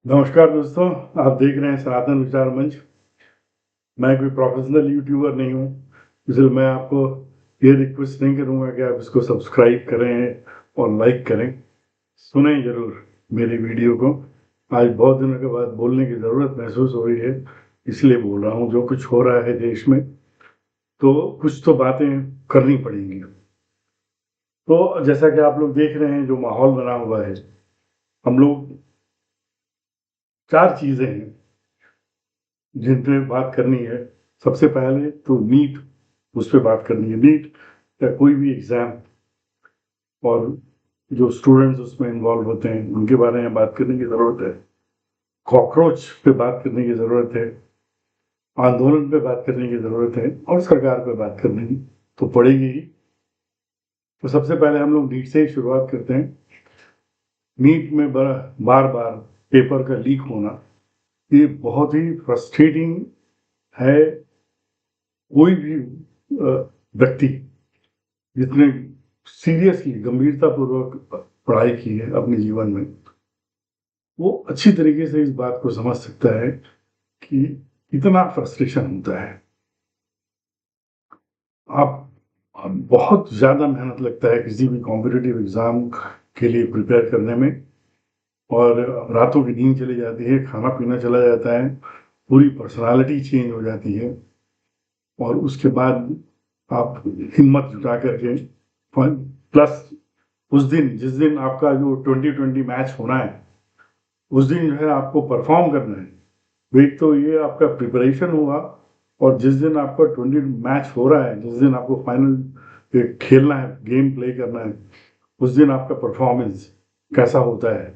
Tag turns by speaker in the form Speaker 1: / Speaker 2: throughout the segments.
Speaker 1: नमस्कार दोस्तों, आप देख रहे हैं सनातन विचार मंच। मैं कोई प्रोफेशनल यूट्यूबर नहीं हूँ, इसलिए मैं आपको ये रिक्वेस्ट नहीं करूँगा कि आप इसको सब्सक्राइब करें और लाइक करें। सुनें ज़रूर मेरी वीडियो को। आज बहुत दिनों के बाद बोलने की ज़रूरत महसूस हो रही है, इसलिए बोल रहा हूँ। जो कुछ हो रहा है देश में, तो कुछ तो बातें करनी पड़ेंगी। तो जैसा कि आप लोग देख रहे हैं, जो माहौल बना हुआ है, हम लोग 4 चीज़ें हैं जिन पे बात करनी है। सबसे पहले तो नीट, उस पे बात करनी है। नीट या कोई भी एग्ज़ाम और जो स्टूडेंट्स उसमें इन्वॉल्व होते हैं, उनके बारे में बात करने की ज़रूरत है। कॉकरोच पे बात करने की ज़रूरत है, आंदोलन पे बात करने की ज़रूरत है, और सरकार पे बात करने की तो पड़ेगी ही। तो सबसे पहले हम लोग नीट से ही शुरुआत करते हैं। नीट में बार बार पेपर का लीक होना, ये बहुत ही फ्रस्ट्रेटिंग है। कोई भी व्यक्ति जितने सीरियसली, गंभीरतापूर्वक पढ़ाई की है अपने जीवन में, वो अच्छी तरीके से इस बात को समझ सकता है कि इतना फ्रस्ट्रेशन होता है। आप बहुत ज़्यादा मेहनत लगता है किसी भी कॉम्पिटिटिव एग्ज़ाम के लिए प्रिपेयर करने में, और रातों की नींद चली जाती है, खाना पीना चला जाता है, पूरी पर्सनालिटी चेंज हो जाती है। और उसके बाद आप हिम्मत जुटा करके प्लस उस दिन, जिस दिन आपका जो 2020 मैच होना है, उस दिन जो है आपको परफॉर्म करना है। एक तो ये आपका प्रिपरेशन हुआ, और जिस दिन आपका 20 मैच हो रहा है, जिस दिन आपको फाइनल खेलना है, गेम प्ले करना है, उस दिन आपका परफॉर्मेंस कैसा होता है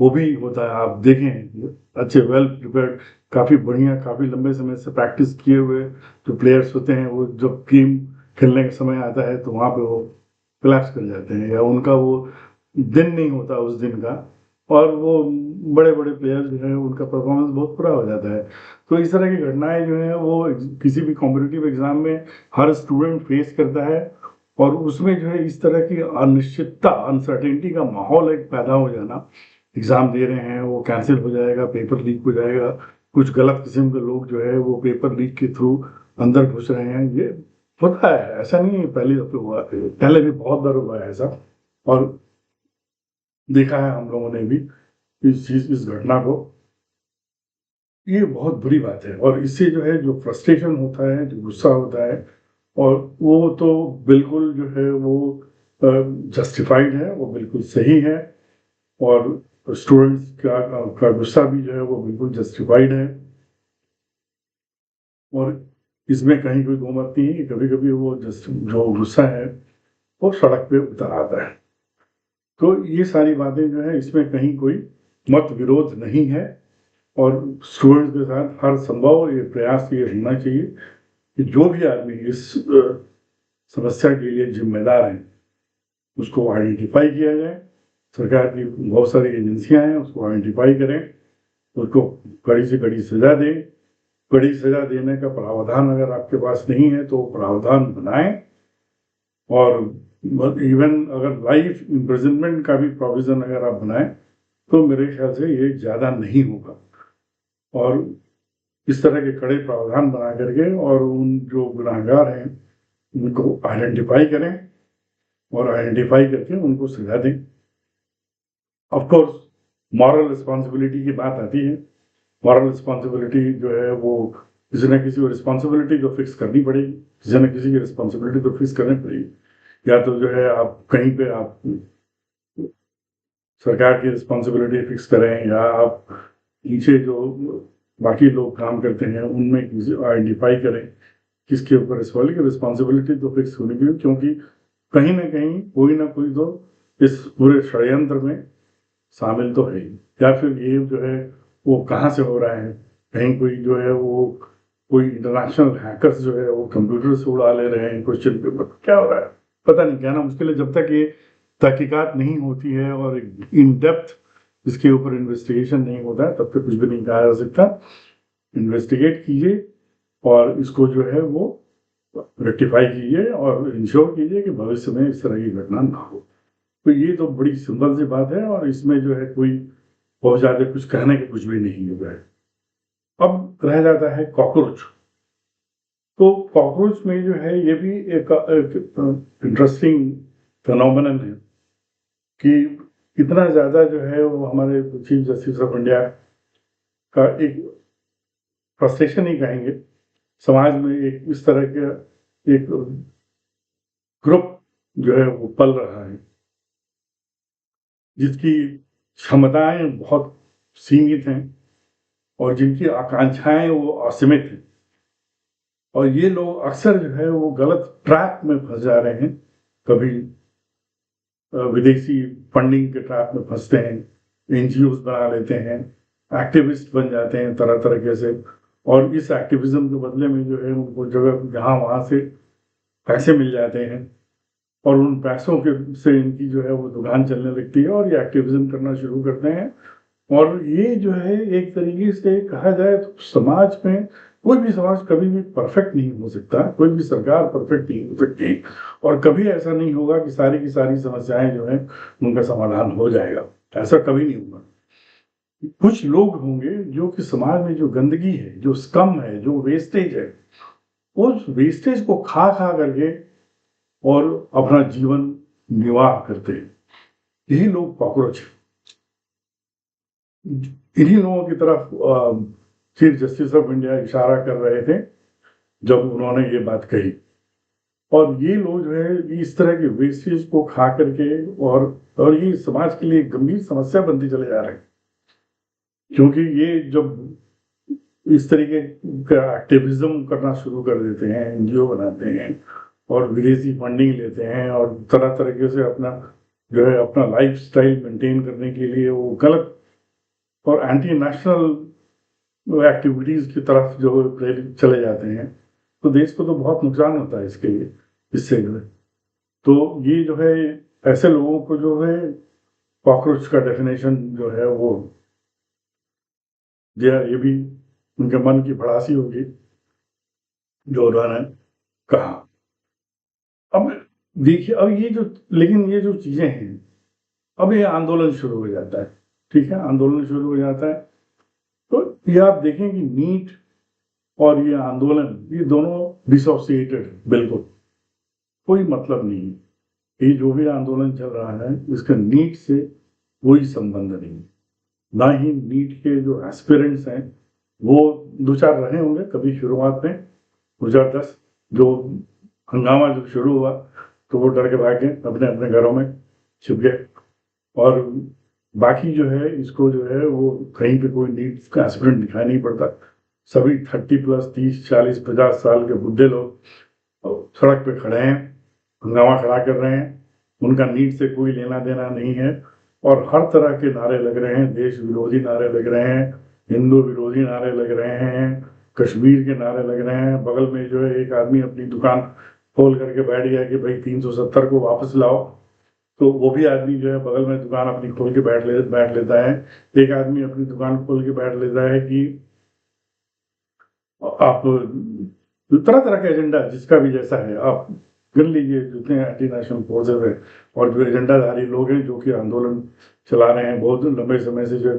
Speaker 1: वो भी होता है। आप देखें, अच्छे वेल प्रिपेयर्ड, काफ़ी बढ़िया, काफ़ी लंबे समय से प्रैक्टिस किए हुए जो प्लेयर्स होते हैं, वो जब गेम खेलने का समय आता है तो वहाँ पे वो कोलैप्स कर जाते हैं, या उनका वो दिन नहीं होता उस दिन का, और वो बड़े बड़े प्लेयर्स जो हैं उनका परफॉर्मेंस बहुत बुरा हो जाता है। तो इस तरह की घटनाएं जो हैं वो किसी भी कॉम्पिटिटिव एग्जाम में हर स्टूडेंट फेस करता है। और उसमें जो है इस तरह की अनिश्चितता, अनसर्टेनिटी का माहौल एक पैदा हो जाना, एग्ज़ाम दे रहे हैं, वो कैंसिल हो जाएगा, पेपर लीक हो जाएगा, कुछ गलत किस्म के लोग जो है वो पेपर लीक के थ्रू अंदर घुस रहे हैं, ये होता है। ऐसा नहीं है पहली दफे हुआ, पहले भी बहुत बार हुआ है ऐसा, और देखा है हम लोगों ने भी इस घटना को। ये बहुत बुरी बात है, और इससे जो है जो फ्रस्ट्रेशन होता है, जो गुस्सा होता है, और वो तो बिल्कुल जो है वो जस्टिफाइड है, वो बिल्कुल सही है। और स्टूडेंट्स का गुस्सा भी जो है वो बिल्कुल जस्टिफाइड है। और इसमें कहीं कोई दो मत नहीं है। कभी कभी वो जो गुस्सा है वो सड़क पे उतर आता है। तो ये सारी बातें जो है, इसमें कहीं कोई मत विरोध नहीं है। और स्टूडेंट्स के साथ हर संभव ये प्रयास ये होना चाहिए कि जो भी आदमी इस समस्या के लिए जिम्मेदार है, उसको आइडेंटिफाई किया जाए। सरकार की बहुत सारी एजेंसियां हैं, उसको आइडेंटिफाई करें, उसको कड़ी से कड़ी सजा दें। कड़ी सजा देने का प्रावधान अगर आपके पास नहीं है तो प्रावधान बनाएं। और इवन अगर लाइफ इम्प्रिजनमेंट का भी प्रोविजन अगर आप बनाएं तो मेरे ख्याल से ये ज़्यादा नहीं होगा। और इस तरह के कड़े प्रावधान बना करके और उन जो गुनाहगार हैं उनको आइडेंटिफाई करें, और आइडेंटिफाई करके उनको सजा दें। ऑफ कोर्स मॉरल रिस्पॉन्सिबिलिटी की बात आती है। मॉरल रिस्पॉन्सिबिलिटी जो है वो किसी न किसी को रिस्पॉन्सिबिलिटी तो फिक्स करनी पड़ेगी, किसी न किसी की रिस्पॉन्सिबिलिटी तो फिक्स करनी पड़ेगी। या तो जो है आप कहीं पे आप सरकार की रिस्पॉन्सिबिलिटी फिक्स करें, या आप नीचे जो बाकी लोग काम करते हैं उनमें किसी आइडेंटिफाई करें किसके ऊपर रिस्पॉन्सिबिलिटी तो फिक्स होनी चाहिए, क्योंकि कहीं ना कहीं कोई ना कोई तो इस पूरे षड्यंत्र में शामिल तो है ही। या फिर ये जो है वो कहाँ से हो रहा है, कहीं कोई जो है वो कोई इंटरनेशनल हैकर्स जो है वो कंप्यूटर से उड़ा ले रहे हैं क्वेश्चन पेपर, क्या हो रहा है पता नहीं। कहना मुश्किल है, जब तक ये तहकीकात नहीं होती है और इन डेप्थ इसके ऊपर इन्वेस्टिगेशन नहीं होता है, तब तक कुछ भी नहीं कहा जा सकता। इन्वेस्टिगेट कीजिए और इसको जो है वो रेक्टिफाई कीजिए, और इंश्योर कीजिए कि भविष्य में इस तरह की घटना ना हो। तो ये तो बड़ी सिंपल सी बात है, और इसमें जो है कोई बहुत ज़्यादा कुछ कहने के कुछ भी नहीं हो गए। अब रह जाता है कॉकरोच। तो कॉकरोच में जो है ये भी एक इंटरेस्टिंग फिनोमेनन है कि इतना ज़्यादा जो है वो हमारे चीफ जस्टिस ऑफ इंडिया का एक फ्रस्ट्रेशन ही कहेंगे, समाज में एक इस तरह का एक ग्रुप जो है वो पल रहा है, जिसकी क्षमताएं बहुत सीमित हैं और जिनकी आकांक्षाएं वो असीमित हैं। और ये लोग अक्सर जो है वो गलत ट्रैप में फंस जा रहे हैं। कभी विदेशी फंडिंग के ट्रैप में फंसते हैं, एनजीओ बना लेते हैं, एक्टिविस्ट बन जाते हैं तरह तरह से, और इस एक्टिविज्म के बदले में जो है उनको जगह यहाँ वहाँ से पैसे मिल जाते हैं और उन पैसों के से इनकी जो है वो दुकान चलने लगती है और ये एक्टिविज्म करना शुरू करते हैं। और ये जो है एक तरीके से कहा जाए तो समाज में कोई भी समाज कभी भी परफेक्ट नहीं हो सकता, कोई भी सरकार परफेक्ट नहीं हो सकती, और कभी ऐसा नहीं होगा कि सारी की सारी समस्याएं जो है उनका समाधान हो जाएगा, ऐसा कभी नहीं होगा। कुछ लोग होंगे जो कि समाज में जो गंदगी है, जो स्कम है, जो वेस्टेज है, उस वेस्टेज को खा खा करके और अपना जीवन निर्वाह करते हैं। यही लोग कॉकरोच हैं। इन्हीं लोगों की तरफ चीफ जस्टिस ऑफ इंडिया इशारा कर रहे थे जब उन्होंने ये बात कही। और ये लोग जो है इस तरह के वेस्टेज को खा करके और ये समाज के लिए एक गंभीर समस्या बनती चले जा रहे हैं, क्योंकि ये जब इस तरीके का एक्टिविज्म करना शुरू कर देते हैं, एनजीओ बनाते हैं और विदेशी फंडिंग लेते हैं और तरह तरीके से अपना जो है अपना लाइफ स्टाइल मेंटेन करने के लिए वो गलत और एंटी नेशनल एक्टिविटीज की तरफ जो प्रेरित चले जाते हैं, तो देश को तो बहुत नुकसान होता है इसके लिए, इससे जो है। तो ये जो है ऐसे लोगों को जो है कॉकरोच का डेफिनेशन जो है वो दिया, ये भी उनके मन की भड़ासी होगी जो उन्होंने कहा। अब देखिए, अब ये जो लेकिन ये जो चीजें हैं, अब ये आंदोलन शुरू हो जाता है, ठीक है, आंदोलन शुरू हो जाता है। तो ये आप देखें कि नीट और ये आंदोलन, ये दोनों डिसोसिएटेड, बिल्कुल कोई मतलब नहीं है। ये जो भी आंदोलन चल रहा है इसका नीट से कोई संबंध नहीं, ना ही नीट के जो एस्पिरेंट्स हैं वो दो चार रहे होंगे कभी शुरुआत में 2010 जो हंगामा जब शुरू हुआ तो वो डर के भाग गए, अपने अपने घरों में छिप गए। और बाकी जो है इसको जो है वो कहीं पे कोई नीट का एस्पिरेंट दिखाई नहीं पड़ता। सभी 30+ 30 40 50 साल के बुढ़े लोग सड़क पे खड़े हैं, हंगामा खड़ा कर रहे हैं, उनका नीट से कोई लेना देना नहीं है। और हर तरह के नारे लग रहे हैं, देश विरोधी नारे लग रहे हैं, हिंदू विरोधी नारे लग रहे हैं, कश्मीर के नारे लग रहे हैं। बगल में जो है एक आदमी अपनी दुकान खोल करके बैठ गया कि भाई 370 को वापस लाओ, तो वो भी आदमी जो है बगल में दुकान अपनी खोल के बैठ लेता है। एक आदमी अपनी दुकान खोल के बैठ लेता है कि आप तरह तरह का एजेंडा जिसका भी जैसा है आप गिन लीजिए, जितने एंटी नेशनल फोर्सेज है और जो एजेंडाधारी लोग हैं जो कि आंदोलन चला रहे हैं बहुत लंबे समय से, जो है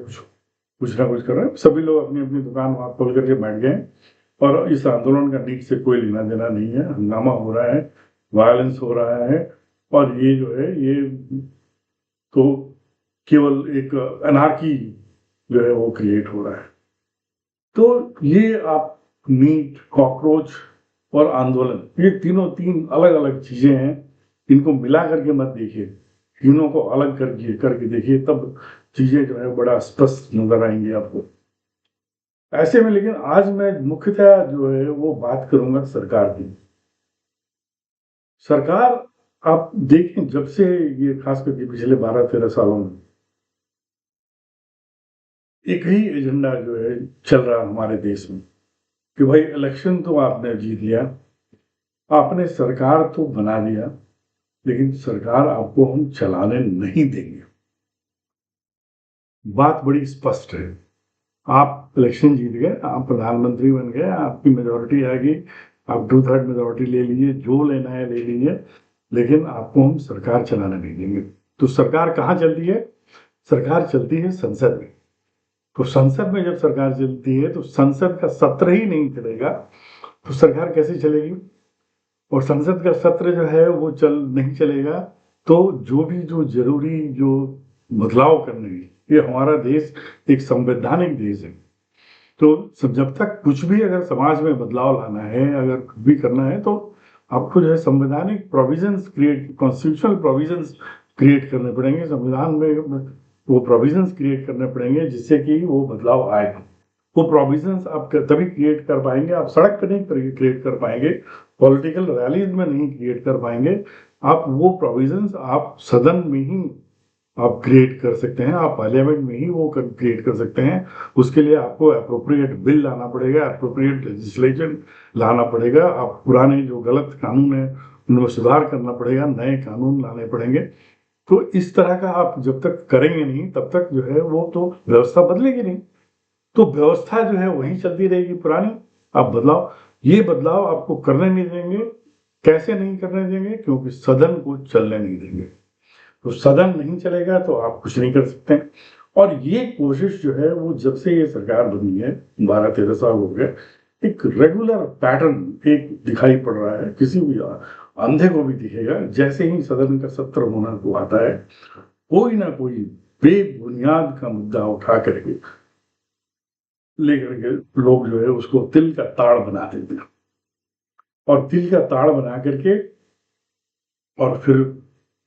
Speaker 1: कुछ ना कुछ कर रहे हैं, सभी लोग अपनी अपनी दुकान वहां खोल करके बैठ गए। और इस आंदोलन का नीट से कोई लेना देना नहीं है, हंगामा हो रहा है, वायलेंस हो रहा है, और ये जो है ये तो केवल एक अनार्की जो है वो क्रिएट हो रहा है। तो ये आप नीट, कॉकरोच और आंदोलन, ये तीनों तीन अलग अलग चीजें हैं, इनको मिला करके मत देखिए, तीनों को अलग करके देखिए, तब चीजें जो है बड़ा स्पष्ट नजर आएंगी आपको। ऐसे में लेकिन आज मैं मुख्यतः जो है वो बात करूंगा सरकार की। सरकार, आप देखें जब से ये खास करके पिछले 12-13 सालों में एक ही एजेंडा जो है चल रहा हमारे देश में कि भाई इलेक्शन तो आपने जीत लिया, आपने सरकार तो बना दिया, लेकिन सरकार आपको हम चलाने नहीं देंगे। बात बड़ी स्पष्ट है। आप इलेक्शन जीत गए, आप प्रधानमंत्री बन गए, आपकी मेजोरिटी आ गई, आप 2/3 मेजोरिटी ले लीजिए, जो लेना है ले लीजिए, लेकिन आपको हम सरकार चलाने नहीं देंगे। तो सरकार कहाँ चलती है? सरकार चलती है संसद में। तो संसद में जब सरकार चलती है तो संसद का सत्र ही नहीं चलेगा तो सरकार कैसे चलेगी? और संसद का सत्र जो है वो नहीं चलेगा तो जो जरूरी जो बदलाव करने हैं, ये हमारा देश एक संवैधानिक देश है। तो जब तक कुछ भी अगर समाज में बदलाव लाना है, अगर कुछ भी करना है, तो आपको जो है संवैधानिक provisions create, constitutional provisions create करने पड़ेंगे, संविधान में वो प्रोविजंस क्रिएट करने पड़ेंगे जिससे कि वो बदलाव आए। वो प्रोविजंस आप तभी क्रिएट कर पाएंगे, आप सड़क पर नहीं क्रिएट कर पाएंगे, पॉलिटिकल रैलीज में नहीं क्रिएट कर पाएंगे। आप वो प्रोविजंस आप सदन में ही आप क्रिएट कर सकते हैं, आप पार्लियामेंट में ही वो क्रिएट कर सकते हैं। उसके लिए आपको अप्रोप्रिएट बिल लाना पड़ेगा, अप्रोप्रिएट लेजिस्लेशन लाना पड़ेगा, आप पुराने जो गलत कानून है उनको सुधार करना पड़ेगा, नए कानून लाने पड़ेंगे। तो इस तरह का आप जब तक करेंगे नहीं तब तक जो है वो तो व्यवस्था बदलेगी नहीं, तो व्यवस्था जो है वही चलती रहेगी पुरानी। आप ये बदलाव आपको करने नहीं देंगे। कैसे नहीं करने देंगे? क्योंकि सदन को चलने नहीं देंगे। तो सदन नहीं चलेगा तो आप कुछ नहीं कर सकते। और ये कोशिश जो है वो जब से ये सरकार बनी है, 12-13 साल हो गए, एक रेगुलर पैटर्न एक दिखाई पड़ रहा है, किसी भी अंधे को भी दिखेगा। जैसे ही सदन का सत्र होना को आता है, कोई ना कोई बेबुनियाद का मुद्दा उठा करके लेकर के लोग जो है उसको तिल का ताड़ बना देते हैं, और तिल का ताड़ बना करके और फिर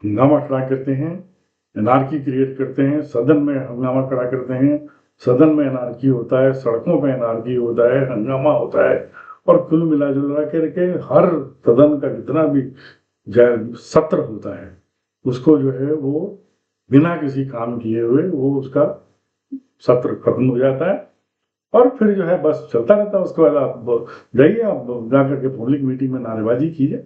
Speaker 1: हंगामा खड़ा करते हैं, एनार्की क्रिएट करते हैं, सदन में हंगामा खड़ा करते हैं, सदन में एनार्की होता है, सड़कों पे एनार्की होता है, हंगामा होता है। और कुल मिला जुला करके हर सदन का जितना भी सत्र होता है उसको जो है वो बिना किसी काम किए हुए वो उसका सत्र खत्म हो जाता है। और फिर जो है बस चलता रहता है। उसके बाद आप जाइए, आप जाकर के पब्लिक मीटिंग में नारेबाजी कीजिए,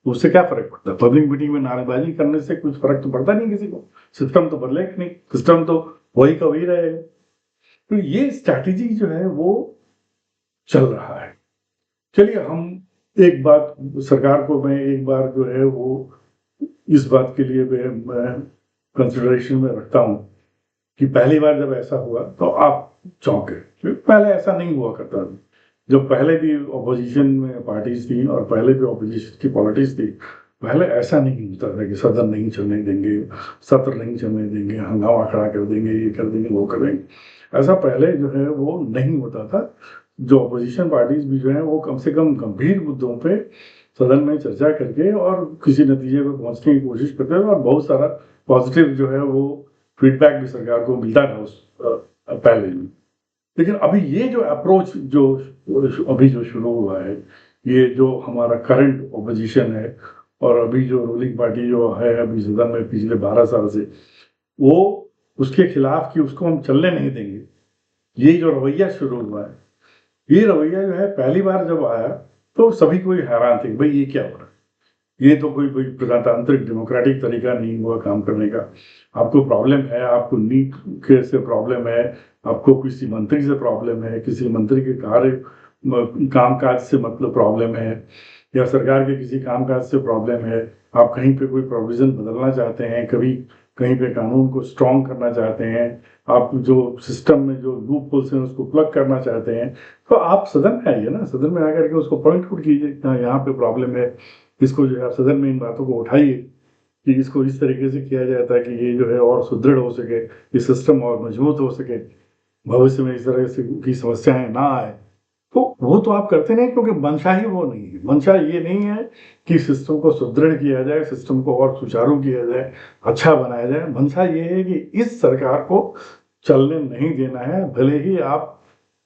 Speaker 1: उससे क्या फर्क पड़ता है? पब्लिक मीटिंग में नारेबाजी करने से कुछ फर्क तो पड़ता नहीं किसी को, सिस्टम तो बदलेगा नहीं, सिस्टम तो वही का वही रहेगा। तो ये स्ट्रैटेजी जो है वो चल रहा है। चलिए, हम एक बात सरकार को मैं एक बार जो है वो इस बात के लिए मैं कंसिडरेशन में रखता हूँ कि पहली बार जब ऐसा हुआ तो आप चौंके, क्योंकि पहले ऐसा नहीं हुआ करता था। जब पहले भी ऑपोजिशन में पार्टीज थी और पहले भी ऑपोजिशन की पॉलिटिक्स थी, पहले ऐसा नहीं होता था कि सदन नहीं चलने देंगे, सत्र नहीं चलने देंगे, हंगामा खड़ा कर देंगे, ये कर देंगे, वो कर देंगे। ऐसा पहले जो है वो नहीं होता था। जो ऑपोजिशन पार्टीज भी जो है वो कम से कम गंभीर मुद्दों पे सदन में चर्चा करके और किसी नतीजे पर पहुंचने की कोशिश करते थे, और बहुत सारा पॉजिटिव जो है वो फीडबैक भी सरकार को मिलता था उस पहले में। लेकिन अभी ये जो अप्रोच जो अभी जो शुरू हुआ है, ये जो हमारा करंट ऑपोजिशन है और अभी जो रूलिंग पार्टी जो है अभी सदन में पिछले 12 साल से, वो उसके खिलाफ कि उसको हम चलने नहीं देंगे, ये जो रवैया शुरू हुआ है, ये रवैया जो है पहली बार जब आया तो सभी कोई हैरान थे, भाई ये क्या हो रहा है? ये तो कोई प्रजातांत्रिक डेमोक्रेटिक तरीका नहीं हुआ काम करने का। आपको प्रॉब्लम है, आपको नीट के से प्रॉब्लम है, आपको किसी मंत्री से प्रॉब्लम है, किसी मंत्री के कामकाज से मतलब प्रॉब्लम है, या सरकार के किसी कामकाज से प्रॉब्लम है, आप कहीं पे कोई प्रोविजन बदलना चाहते हैं, कभी कहीं पे कानून को स्ट्रॉन्ग करना चाहते हैं, आप जो सिस्टम में जो लूप होल्स हैं उसको प्लग करना चाहते हैं, तो आप सदन में आइए ना, सदन में आकर के उसको पॉइंट आउट कीजिए, यहाँ पे प्रॉब्लम है, इसको जो है आप सदन में इन बातों को उठाइए कि इसको इस तरीके से किया जाता है कि ये जो है और सुदृढ़ हो सके, ये सिस्टम और मजबूत हो सके, भविष्य में इस तरह से की समस्याएं ना आए। तो वो तो आप करते नहीं, क्योंकि मंशा ही वो नहीं है। मंशा ये नहीं है कि सिस्टम को सुदृढ़ किया जाए, सिस्टम को और सुचारू किया जाए, अच्छा बनाया जाए। मंशा ये है कि इस सरकार को चलने नहीं देना है, भले ही आप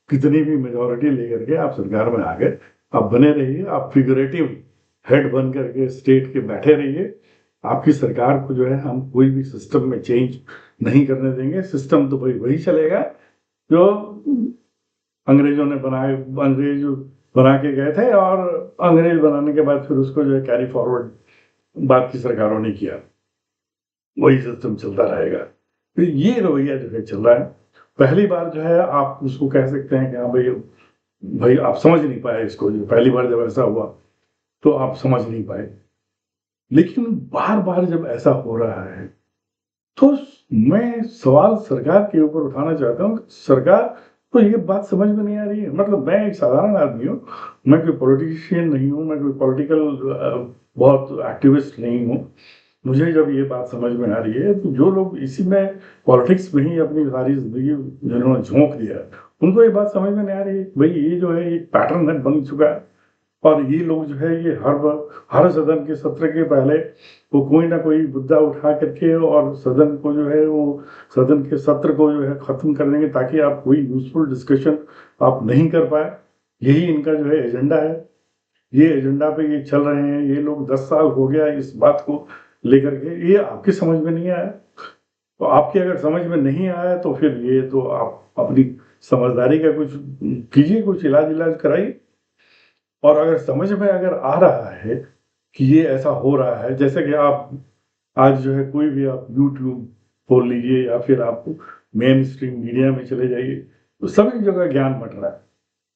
Speaker 1: कितनी भी मेजोरिटी लेकर के आप सरकार में आ गए, आप बने रहिए, आप फिगरेटिव हेड बन करके स्टेट के बैठे रहिए। आपकी सरकार को जो है हम कोई भी सिस्टम में चेंज नहीं करने देंगे। सिस्टम तो भाई वही चलेगा जो अंग्रेजों ने बनाए, अंग्रेज बना के गए थे, और अंग्रेज बनाने के बाद फिर उसको जो है कैरी फॉरवर्ड बाद की सरकारों ने किया, वही सिस्टम चलता रहेगा। तो ये रवैया जो है चल रहा है। पहली बार जो है आप उसको कह सकते हैं कि हाँ भाई, आप समझ नहीं पाए इसको, जो पहली बार जब ऐसा हुआ तो आप समझ नहीं पाए। लेकिन बार बार जब ऐसा हो रहा है तो मैं सवाल सरकार के ऊपर उठाना चाहता हूँ, सरकार को ये बात समझ में नहीं आ रही है। मतलब मैं एक साधारण आदमी हूँ, मैं कोई पॉलिटिशियन नहीं हूँ, मैं कोई पॉलिटिकल बहुत एक्टिविस्ट नहीं हूँ। मुझे जब ये बात समझ में आ रही है, तो जो लोग इसी में पॉलिटिक्स में ही अपनी सारी ज़िंदगी जिन्होंने झोंक दिया है, उनको ये बात समझ में नहीं आ रही है। भई ये जो है एक पैटर्न है बन चुका है, और ये लोग जो है ये हर सदन के सत्र के पहले वो कोई ना कोई मुद्दा उठा करके और सदन को जो है वो सदन के सत्र को जो है खत्म कर देंगे, ताकि आप कोई यूजफुल डिस्कशन आप नहीं कर पाए। यही इनका जो है एजेंडा है। ये एजेंडा पे ये चल रहे हैं। ये लोग 10 साल हो गया इस बात को लेकर के। ये आपकी समझ में नहीं आया, तो आपकी अगर समझ में नहीं आया तो फिर ये तो आप अपनी समझदारी का कुछ कीजिए, कुछ इलाज कराइए। और अगर समझ में अगर आ रहा है कि ये ऐसा हो रहा है, जैसे कि आप आज जो है कोई भी आप यूट्यूब खोल लीजिए या फिर आप मेन स्ट्रीम मीडिया में चले जाइए, तो सभी जगह ज्ञान बंट रहा है।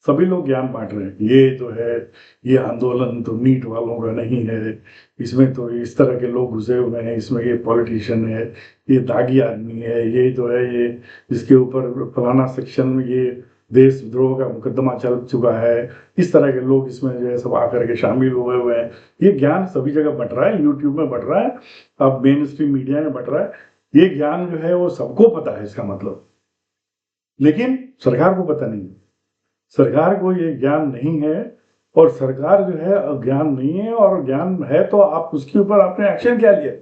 Speaker 1: सभी लोग ज्ञान बांट रहे हैं। ये जो है ये आंदोलन तो नीट वालों का नहीं है, इसमें तो इस तरह के लोग घुसे हुए हैं, इसमें ये पॉलिटिशियन है, ये दागी आदमी है, ये जो है ये इसके ऊपर फलाना सेक्शन में ये देशद्रोह का मुकदमा चल चुका है। इस तरह के लोग इसमें जो है सब आकर के शामिल हुए हुए हैं। ये ज्ञान सभी जगह बंट रहा है, यूट्यूब में बंट रहा है, अब मेन स्ट्रीम मीडिया में बंट रहा है। ये ज्ञान जो है वो सबको पता है इसका मतलब, लेकिन सरकार को पता नहीं है। सरकार को ये ज्ञान नहीं है, और सरकार जो है अज्ञान नहीं है, और ज्ञान है तो आप उसके ऊपर आपने एक्शन क्या लिया।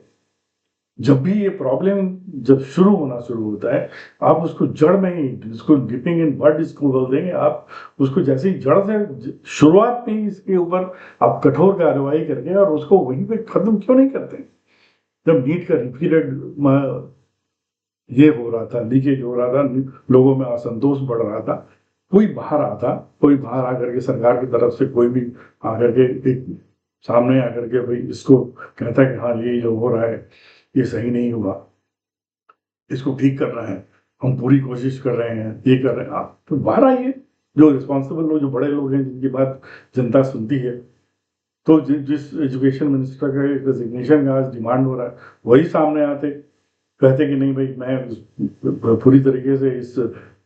Speaker 1: जब भी ये प्रॉब्लम जब शुरू होता है, आप उसको जड़ में ही, इसको डिपिंग इन बड इसको बोल देंगे आप, उसको जैसे ही जड़ से शुरुआत में ही इसके ऊपर आप कठोर कार्रवाई करके और उसको वहीं पे खत्म क्यों नहीं करते। जब नीट का रिपीटेड ये हो रहा था, लीकेज हो रहा था, लोगों में असंतोष बढ़ रहा था, कोई बाहर आता, कोई बाहर आकर के सरकार की तरफ से कोई भी आकर के एक सामने आकर के भाई इसको कहता है कि हाँ ये जो हो रहा है ये सही नहीं हुआ, इसको ठीक करना है, हम पूरी कोशिश कर रहे हैं, ये कर रहे हैं। आप तो बाहर आइए, जो रिस्पॉन्सिबल लोग, जो बड़े लोग हैं जिनकी बात जनता सुनती है। तो जिस एजुकेशन मिनिस्टर का रेजिग्नेशन का आज डिमांड हो रहा है, वही सामने आते कहते कि नहीं भाई मैं पूरी तरीके से इस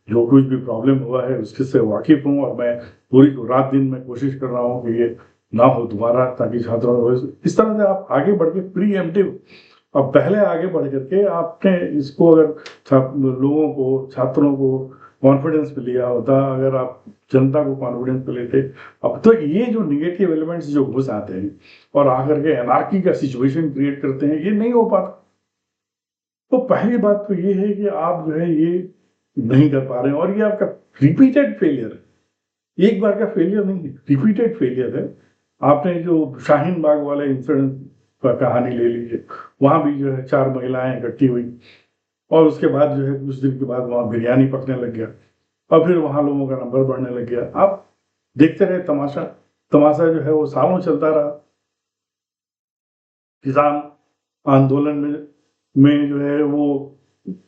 Speaker 1: जो कुछ भी प्रॉब्लम हुआ है उसके से वाकिफ हूँ, और मैं पूरी रात दिन में कोशिश कर रहा हूँ कि ये ना हो दोबारा, ताकि छात्रों को इस तरह से आप आगे बढ़ के प्री एम्प्टिव, अब पहले आगे बढ़ करके आपने इसको अगर लोगों को, छात्रों को कॉन्फिडेंस पे लिया होता, अगर आप जनता को कॉन्फिडेंस पे लेते, अब तो ये जो निगेटिव एलिमेंट्स जो घुस आते हैं और आकर के एनार्की का सिचुएशन क्रिएट करते हैं, ये नहीं हो पाता। तो पहली बात तो ये है कि आप जो है ये नहीं कर पा रहे हैं, और ये आपका रिपीटेड फेलियर है। एक बार का फेलियर नहीं है, रिपीटेड फेलियर है। आपने जो शाहीन बाग वाले इंसिडेंट का कहानी ले लीजिए, वहां भी जो है 4 महिलाएं इकट्ठी हुई, और उसके बाद जो है कुछ दिन के बाद वहां बिरयानी पकने लग गया, और फिर वहां लोगों का नंबर बढ़ने लग गया। आप देखते रहे तमाशा। तमाशा जो है वो सालों चलता रहा। किसान आंदोलन में जो है वो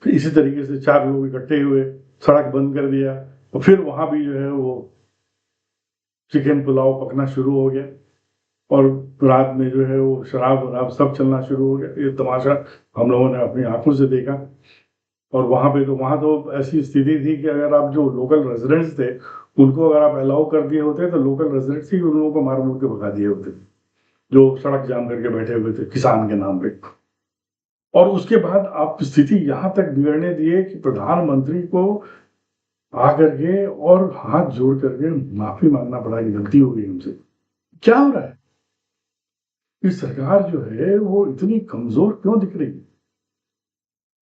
Speaker 1: इसी तरीके से 4 लोग इकट्ठे हुए, सड़क बंद कर दिया, और फिर वहां भी जो है वो चिकन पुलाव पकना शुरू हो गया, और रात में जो है वो शराब वराब सब चलना शुरू हो गया। ये तमाशा हम लोगों ने अपनी आंखों से देखा। और वहां तो ऐसी स्थिति थी कि अगर आप जो लोकल रेजिडेंट्स थे उनको अगर आप अलाउ कर दिए होते, तो लोकल रेजिडेंट्स ही उन लोगों को मार मुड़ के भगा दिए होते, जो सड़क जाम करके बैठे हुए थे किसान के नाम पे। और उसके बाद आप स्थिति यहां तक बिगड़ने दिए कि प्रधानमंत्री को आकर के और हाथ जोड़ करके माफी मांगना पड़ा कि गलती हो गई हमसे। क्या हो रहा है? कि सरकार जो है वो इतनी कमजोर क्यों दिख रही है?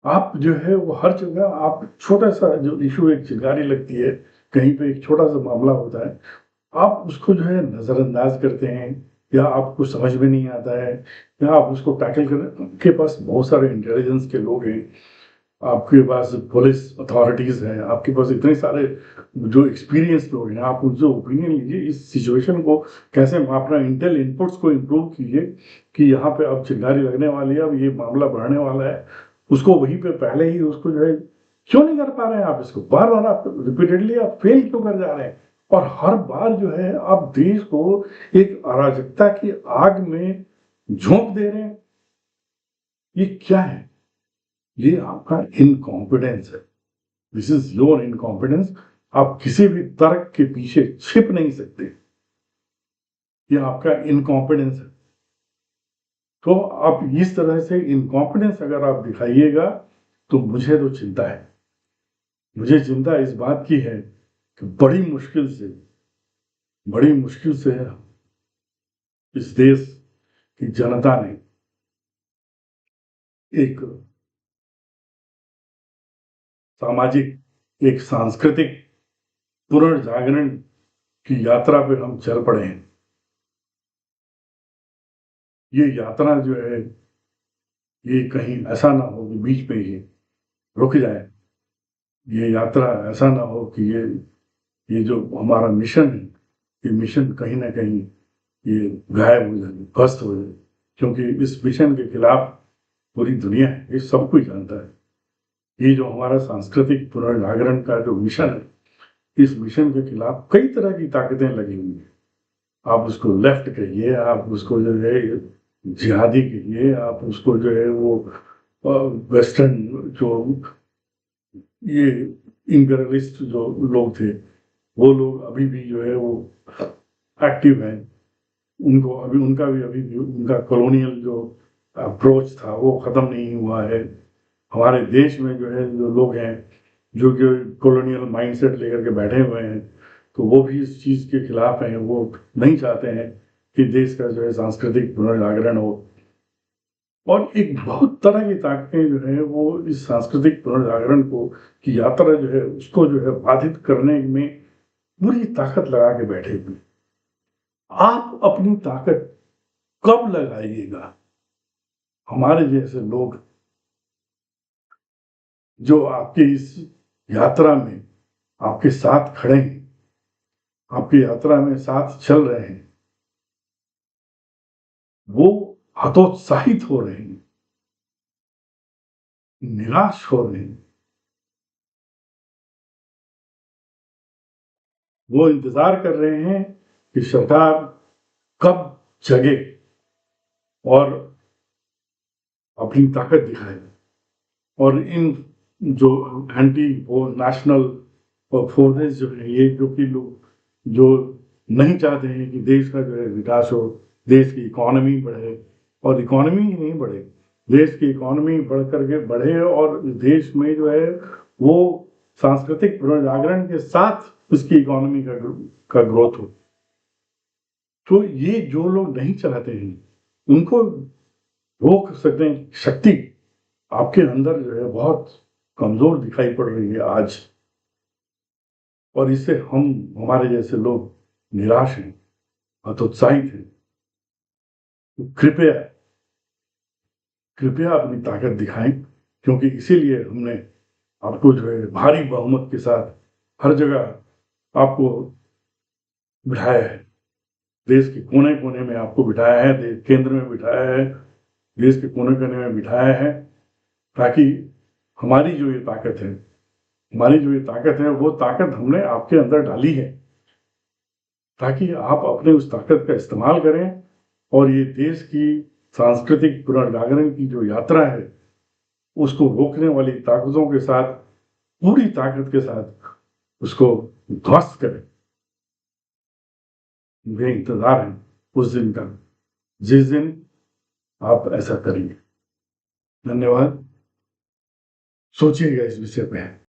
Speaker 1: आप जो है वो हर जगह आप छोटा सा जो इशू, एक चिंगारी लगती है, कहीं पे एक छोटा सा मामला होता है, आप उसको जो है नजरअंदाज करते हैं, या आपको समझ में नहीं आता है, या आप उसको टैकल कर, आपके पास बहुत सारे इंटेलिजेंस के लोग हैं, आपके पास पुलिस अथॉरिटीज हैं, आपके पास इतने सारे जो एक्सपीरियंस लोग हैं, आप उनसे ओपिनियन लीजिए, इस सिचुएशन को कैसे मापना, इंटेल इनपुट्स को इम्प्रूव कीजिए कि यहाँ पे अब चिंगारी लगने वाली है, अब ये मामला बढ़ने वाला है, उसको वहीं पे पहले ही उसको जो है क्यों नहीं कर पा रहे हैं आप? इसको बार बार आप रिपीटेडली आप फेल क्यों कर जा रहे हैं? और हर बार जो है आप देश को एक अराजकता की आग में झोंक दे रहे हैं। ये क्या है? ये आपका इनकॉम्पिडेंस है। This is your incompetence. आप किसी भी तर्क के पीछे छिप नहीं सकते। ये आपका इनकॉम्पिडेंस है। तो आप इस तरह से इनकॉम्पिडेंस अगर आप दिखाइएगा तो मुझे तो चिंता है। मुझे चिंता इस बात की है कि बड़ी मुश्किल से इस देश की जनता ने एक सामाजिक, एक सांस्कृतिक पुनर्जागरण की यात्रा पे हम चल पड़े हैं। ये यात्रा जो है, ये कहीं ऐसा ना हो कि बीच में ये रुक जाए। ये यात्रा ऐसा ना हो कि ये जो हमारा मिशन है, ये मिशन कहीं ना कहीं ये गायब हो जाए, ध्वस्त हो जाए। क्योंकि इस मिशन के खिलाफ पूरी दुनिया है, ये सब कुछ जानता है। ये जो हमारा सांस्कृतिक पुनर्जागरण का जो मिशन है, इस मिशन के खिलाफ कई तरह की ताकतें लगी हुई हैं। आप उसको लेफ्ट कहिए, आप उसको जो है जिहादी कहिए, आप उसको जो है वो वेस्टर्न जो ये इंपीरियलिस्ट जो लोग थे, वो लोग अभी भी जो है वो एक्टिव हैं। उनको अभी उनका भी अभी भी उनका कॉलोनियल जो अप्रोच था वो खत्म नहीं हुआ है। हमारे देश में जो है जो लोग हैं जो कि कॉलोनियल माइंडसेट लेकर के बैठे हुए हैं, तो वो भी इस चीज़ के खिलाफ हैं। वो नहीं चाहते हैं कि देश का जो है सांस्कृतिक पुनर्जागरण हो। और एक बहुत तरह की ताकतें जो है वो इस सांस्कृतिक पुनर्जागरण को की यात्रा जो है उसको जो है बाधित करने में पूरी ताकत लगा के बैठे हुए। आप अपनी ताकत कब लगाइएगा? हमारे जैसे लोग जो आपके इस यात्रा में आपके साथ खड़े हैं, आपकी यात्रा में साथ चल रहे हैं, वो हतोत्साहित हो रहे हैं, निराश हो रहे हैं। वो इंतजार कर रहे हैं कि सरकार कब जगे और अपनी ताकत दिखाए। और इन जो एंटी वो नेशनल फोर्सेस जो है, ये जो कि लोग जो नहीं चाहते हैं कि देश का जो है विकास हो, देश की इकोनॉमी बढ़े। और इकोनॉमी ही नहीं बढ़े, देश की इकोनॉमी बढ़ करके बढ़े और देश में जो है वो सांस्कृतिक पुनर्जागरण के साथ उसकी इकोनॉमी का ग्रोथ हो। तो ये जो लोग नहीं चाहते हैं उनको रोक सकते हैं। शक्ति आपके अंदर जो है बहुत कमजोर दिखाई पड़ रही है आज। और इससे हम हमारे जैसे लोग निराश हैं, हतोत्साहित हैं। तो कृपया कृपया अपनी ताकत दिखाएं। क्योंकि इसीलिए हमने आपको जो है भारी बहुमत के साथ हर जगह आपको बिठाया है। देश के कोने कोने में आपको बिठाया है, देश केंद्र में बिठाया है, देश के कोने कोने में बिठाया है, ताकि हमारी जो ये ताकत है, हमारी जो ये ताकत है वो ताकत हमने आपके अंदर डाली है, ताकि आप अपने उस ताकत का इस्तेमाल करें और ये देश की सांस्कृतिक पुनर्जागरण की जो यात्रा है उसको रोकने वाली ताकतों के साथ, पूरी ताकत के साथ उसको ध्वस्त करें। मुझे इंतजार है उस दिन का, जिस दिन आप ऐसा करेंगे। धन्यवाद। सोचिएगा इस विषय पे।